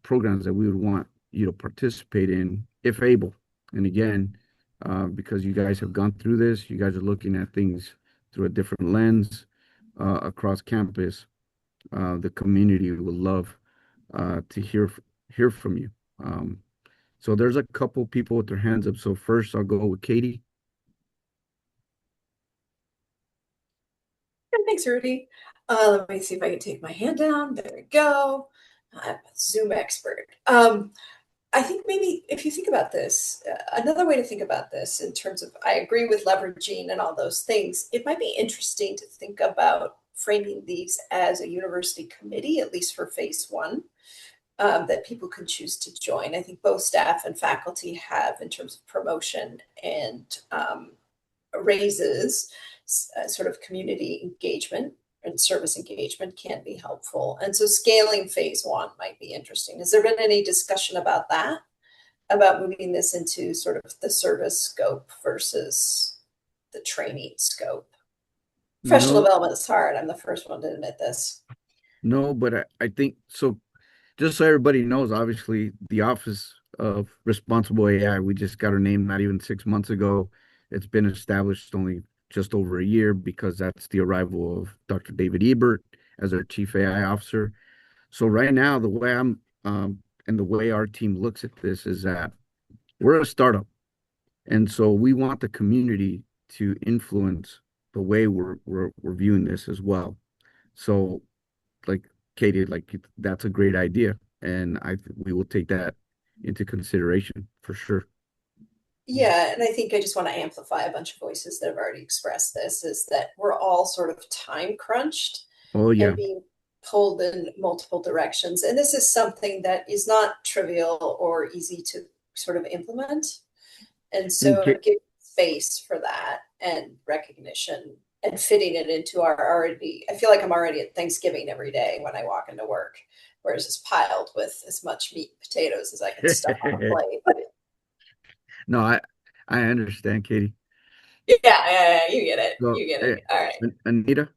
programs that we would want you to participate in if able. And again, because you guys have gone through this, you guys are looking at things through a different lens across campus. The community would love to hear from you. So there's a couple people with their hands up. So first I'll go with Katie. Thanks, Rudy. Let me see if I can take my hand down. There we go. I'm a Zoom expert. I think maybe if you think about this, another way to think about this in terms of, I agree with leveraging and all those things, it might be interesting to think about framing these as a university committee, at least for phase 1, that people can choose to join. I think both staff and faculty have, in terms of promotion and raises, sort of community engagement and service engagement can be helpful. And so scaling phase 1 might be interesting. Has there been any discussion about that? About moving this into sort of the service scope versus the training scope? Professional No, development is hard. I'm the first one to admit this. no, but I think so. Just so everybody knows, obviously, the Office of Responsible AI, we just got our name not even 6 months ago. It's been established only just over a year because that's the arrival of Dr. David Ebert as our Chief AI Officer. So right now, the way and the way our team looks at this is that we're a startup. And so we want the community to influence the way we're viewing this as well. So like Katie, like that's a great idea. And we will take that into consideration for sure. Yeah, and I think I just want to amplify a bunch of voices that have already expressed this, is that we're all sort of time crunched Oh yeah. and being pulled in multiple directions. And this is something that is not trivial or easy to sort of implement. And so Okay. give space for that and recognition and fitting it into our already, I feel like I'm already at Thanksgiving every day when I walk into work, whereas it's piled with as much meat and potatoes as I can stuff on a plate. No, I understand, Katie. Yeah, you get it. So, You get it. All right. Anita?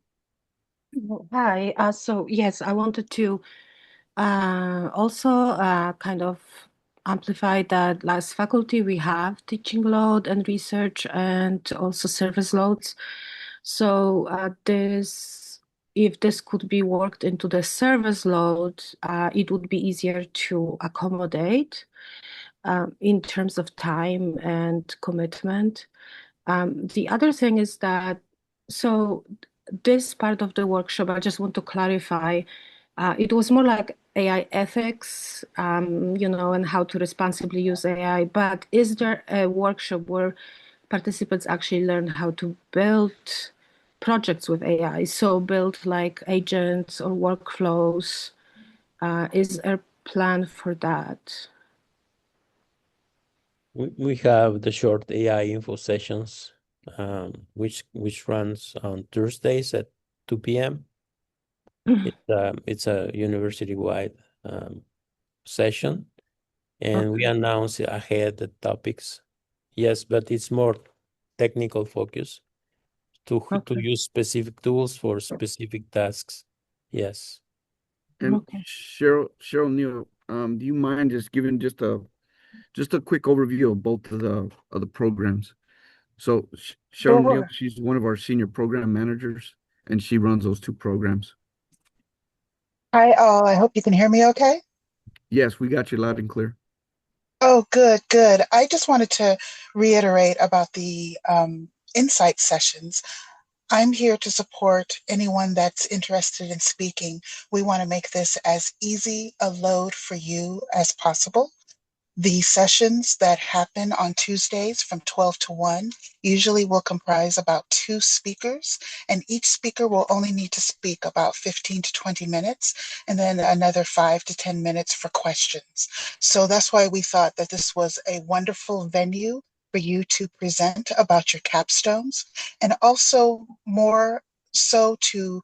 Hi. So yes, I wanted to also kind of amplify that as faculty we have teaching load and research and also service loads. So if this could be worked into the service load, it would be easier to accommodate in terms of time and commitment. The other thing is that, so this part of the workshop, I just want to clarify, it was more like AI ethics, and how to responsibly use AI. But is there a workshop where participants actually learn how to build projects with AI? So build like agents or workflows. Is there a plan for that? We have the short AI info sessions, which runs on Thursdays at 2 p.m. It's a university-wide session, and we announce ahead the topics. Yes, but it's more technical focus to use specific tools for specific tasks. Yes. And Cheryl Neal, do you mind just giving just a quick overview of both of the programs? So Cheryl Neal, she's one of our senior program managers, and she runs those two programs. Hi, all. I hope you can hear me okay. Yes, we got you loud and clear. Oh, good, good. I just wanted to reiterate about the insight sessions. I'm here to support anyone that's interested in speaking. We want to make this as easy a load for you as possible. The sessions that happen on Tuesdays from 12 to 1 usually will comprise about 2 speakers, and each speaker will only need to speak about 15 to 20 minutes, and then another 5 to 10 minutes for questions. So that's why we thought that this was a wonderful venue for you to present about your capstones, and also more so to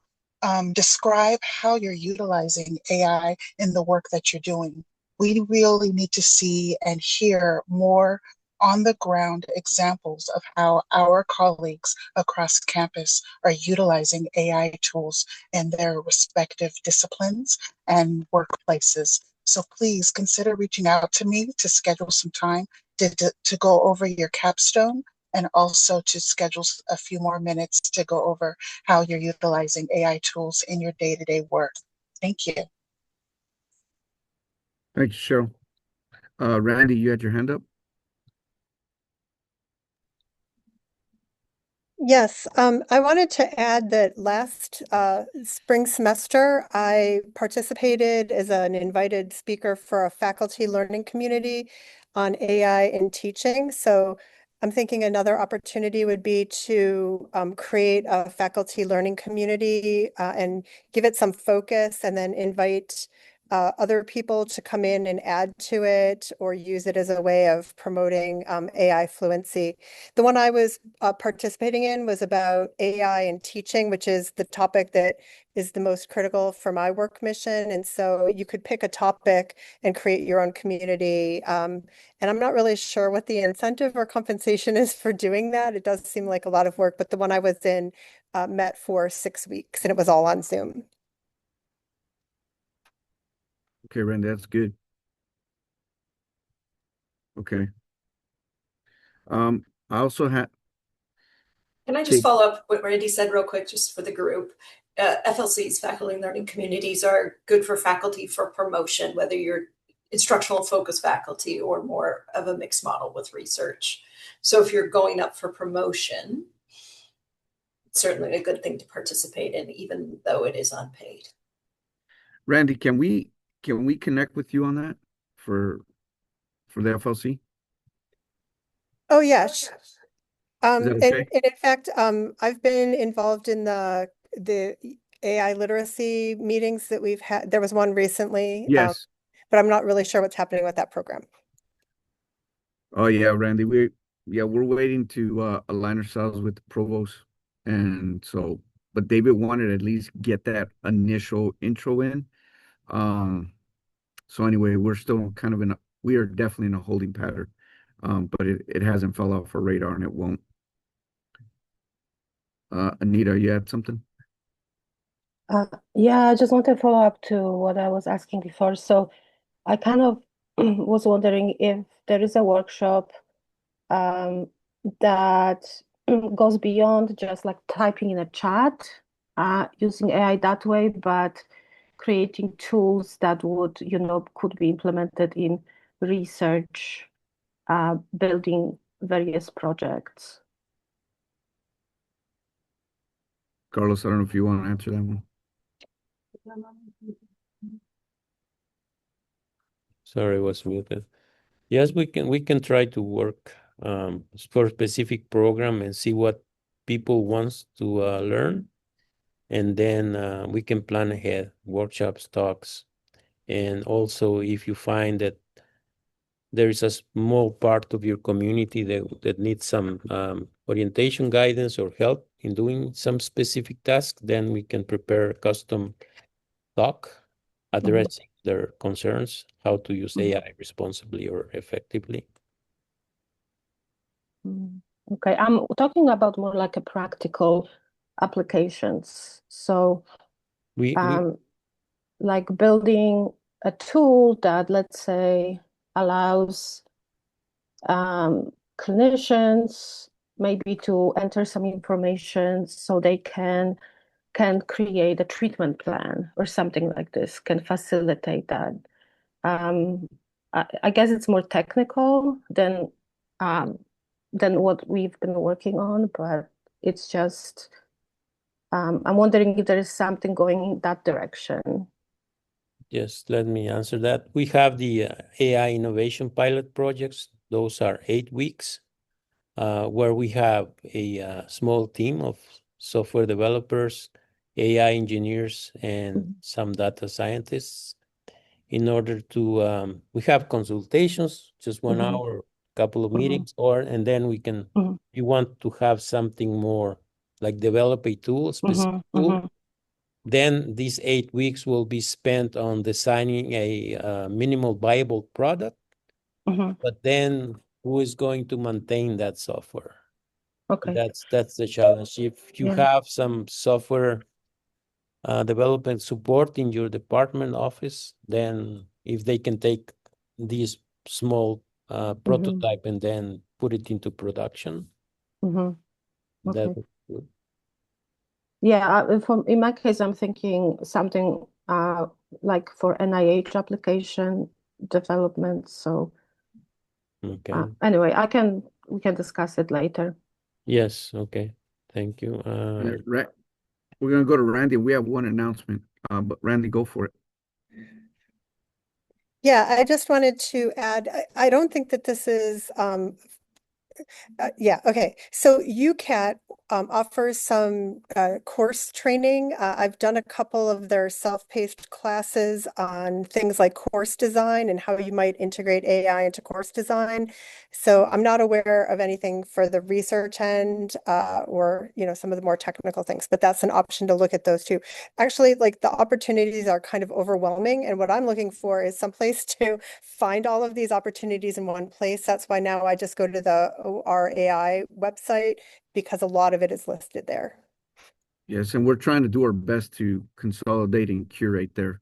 describe how you're utilizing AI in the work that you're doing. We really need to see and hear more on the ground examples of how our colleagues across campus are utilizing AI tools in their respective disciplines and workplaces. So please consider reaching out to me to schedule some time to go over your capstone, and also to schedule a few more minutes to go over how you're utilizing AI tools in your day-to-day work. Thank you. Thank you, Cheryl. Randy, you had your hand up? Yes, I wanted to add that last spring semester, I participated as an invited speaker for a faculty learning community on AI in teaching. So I'm thinking another opportunity would be to create a faculty learning community and give it some focus, and then invite other people to come in and add to it or use it as a way of promoting AI fluency. The one I was participating in was about AI and teaching, which is the topic that is the most critical for my work mission. And so you could pick a topic and create your own community. And I'm not really sure what the incentive or compensation is for doing that. It does seem like a lot of work, but the one I was in met for 6 weeks and it was all on Zoom. Okay, Randy, that's good. Okay. I also had. Can I just follow up what Randy said real quick, just for the group? FLCs, faculty and learning communities, are good for faculty for promotion, whether you're instructional focused faculty or more of a mixed model with research. So if you're going up for promotion, it's certainly a good thing to participate in, even though it is unpaid. Randy, can we connect with you on that for the FLC? Oh, yes. Is that okay? And in fact, I've been involved in the AI literacy meetings that we've had. There was one recently. Yes. But I'm not really sure what's happening with that program. Oh yeah, Randy, we're waiting to align ourselves with the provost, and so, but David wanted to at least get that initial intro in. So anyway, we're still kind of we are definitely in a holding pattern, but it hasn't fell off our radar and it won't. Anita, you had something? Yeah, I just want to follow up to what I was asking before. So I kind of was wondering if there is a workshop that goes beyond just like typing in a chat, using AI that way, but creating tools that would, could be implemented in research, building various projects. Carlos, I don't know if you want to answer that one. Sorry, I was muted. Yes, we can try to work for a specific program and see what people wants to learn, and then we can plan ahead workshops, talks, and also if you find that there is a small part of your community that needs some orientation, guidance, or help in doing some specific task, then we can prepare a custom talk addressing their concerns, how to use AI responsibly or effectively. Okay, I'm talking about more like a practical applications. So like building a tool that, let's say, allows clinicians maybe to enter some information so they can create a treatment plan or something like this, can facilitate that. I guess it's more technical than what we've been working on, but it's just I'm wondering if there is something going in that direction. Yes, let me answer that. We have the AI innovation pilot projects. Those are 8 weeks, where we have a small team of software developers, AI engineers, and some data scientists. In order to, we have consultations, just 1 hour, couple of meetings, and then we can, you want to have something more like develop a tool, specific tool. Then these 8 weeks will be spent on designing a minimal viable product. But then who is going to maintain that software? Okay. That's the challenge. If you have some software development support in your department office, then if they can take this small prototype and then put it into production, that would be good. Yeah, in my case, I'm thinking something like for NIH application development. So anyway, we can discuss it later. Yes, okay. Thank you. Right. We're gonna go to Randy. We have one announcement, but Randy, go for it. Yeah, I just wanted to add, I don't think that this is Yeah, okay. So UCAT offers some course training. I've done a couple of their self-paced classes on things like course design and how you might integrate AI into course design. So I'm not aware of anything for the research end or, you know, some of the more technical things, but that's an option to look at those too. Actually, like the opportunities are kind of overwhelming, and what I'm looking for is someplace to find all of these opportunities in one place. That's why now I just go to the ORAI website because a lot of it is listed there. Yes, and we're trying to do our best to consolidate and curate there.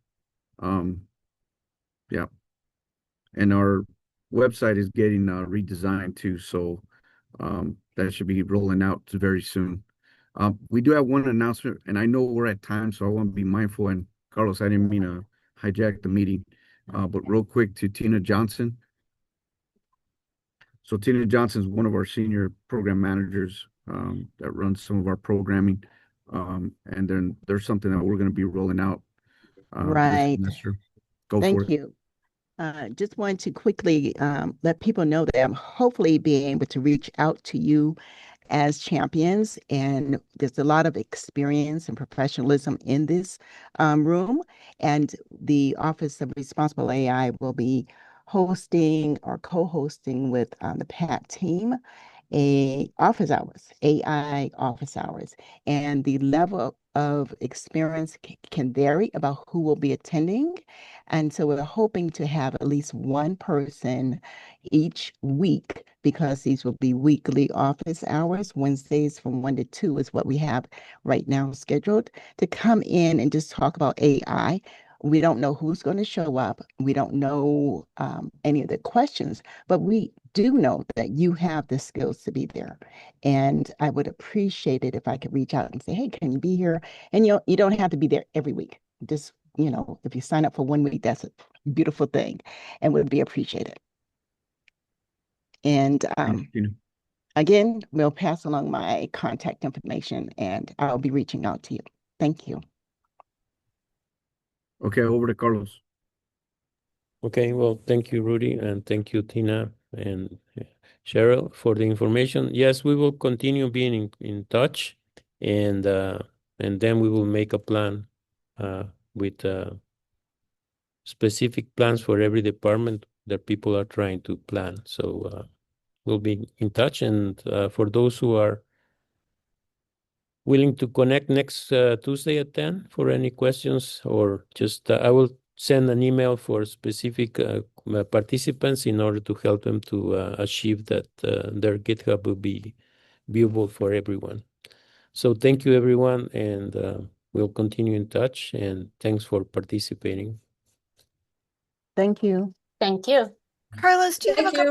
Yeah. And our website is getting redesigned too, so that should be rolling out very soon. We do have one announcement, and I know we're at time, so I want to be mindful. And Carlos, I didn't mean to hijack the meeting, but real quick to Tina Johnson. So Tina Johnson is one of our senior program managers that runs some of our programming. And then there's something that we're going to be rolling out this Right. semester. Go Thank for it. you. Just want to quickly let people know that I'm hopefully being able to reach out to you as champions, and there's a lot of experience and professionalism in this room, and the Office of Responsible AI will be hosting or co-hosting with the PAT team AI office hours, and the level of experience can vary about who will be attending. And so we're hoping to have at least one person each week, because these will be weekly office hours. Wednesdays from 1 to 2 is what we have right now scheduled, to come in and just talk about AI. We don't know who's going to show up. We don't know any of the questions, but we do know that you have the skills to be there. And I would appreciate it if I could reach out and say, hey, can you be here? And you don't have to be there every week. Just, if you sign up for 1 week, that's a beautiful thing and would be appreciated. And again, we'll pass along my contact information and I'll be reaching out to you. Thank you. Okay, over to Carlos. Okay, well, thank you, Rudy, and thank you, Tina and Cheryl, for the information. Yes, we will continue being in touch, and then we will make a plan with specific plans for every department that people are trying to plan. So we'll be in touch, and for those who are willing to connect next Tuesday at 10 for any questions, or just I will send an email for specific participants in order to help them to achieve that their GitHub will be viewable for everyone. So thank you, everyone, and we'll continue in touch, and thanks for participating. Thank you. Thank you. Carlos, do you have a couple